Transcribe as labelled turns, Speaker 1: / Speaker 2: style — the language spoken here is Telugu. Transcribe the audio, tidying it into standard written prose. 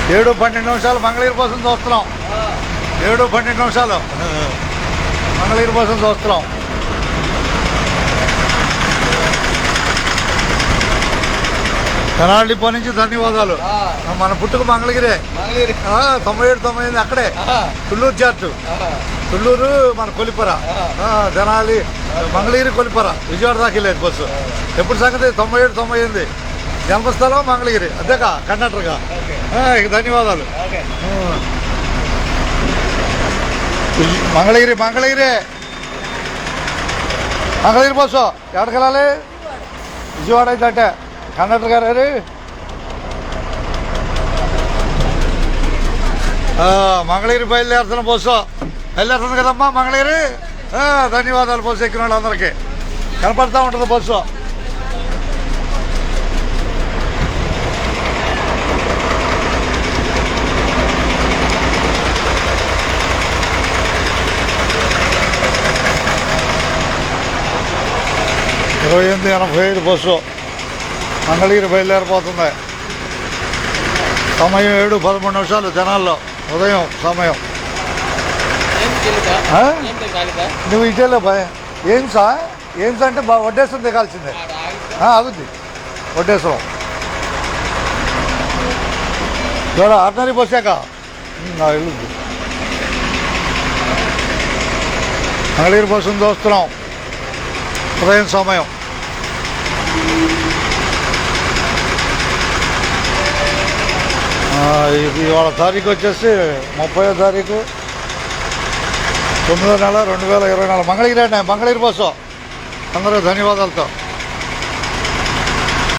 Speaker 1: 7:12 మంగళగిరి కోసం చూస్తున్నాం. 7:12 మంగళగిరి కోసం చూస్తున్నాం. తెనాలి డిపో నుంచి ధన్యవాదాలు. మన పుట్టుక మంగళగిరే. 97-98 అక్కడే. తుళ్ళూరు చార్టు, తుళ్ళూరు మన కొలిపర, తెనాలి, మంగళగిరి, కొలిపర, విజయవాడ దాకా వెళ్ళేది బస్సు. ఎప్పుడు సంగతి 97-98 జన్మస్థలం మంగళగిరి. అంతేకా కండక్టర్గా. ధన్యవాదాలు. మంగళగిరి మంగళగిరి మంగళగిరి బస్సు ఎక్కడికి వెళ్ళాలి? విజయవాడ అయితే అంటే కండక్టర్ గారు మంగళగిరి బయలుదేరుతున్న బస్సు. బయలుదేరుతుంది కదమ్మా మంగళగిరి. ధన్యవాదాలు. బస్సు ఎక్కిన వాళ్ళందరికీ కనపడతా ఉంటుంది బస్సు. ఇరవై 8:85 బస్సు మంగళగిరి బయలుదేరిపోతుంది. సమయం 7:13 జనాల్లో ఉదయం సమయం. నువ్వు ఇటేలే బాయ్. ఏంసా అంటే వడ్డేశ్వరం దిగాల్సిందే. అవుద్ది వడ్డేశ్వరం. చూడ ఆర్డినరీ బస్సాక వెళ్ళుద్ది. మంగళగిరి బస్సును చూస్తున్నాం. ఉదయం సమయం. ఇవాళ తారీఖు వచ్చేసి 30వ తారీఖు 9వ నెల 2024 మంగళగిరి. మంగళగిరి బస్సు అందరూ ధన్యవాదాలతో.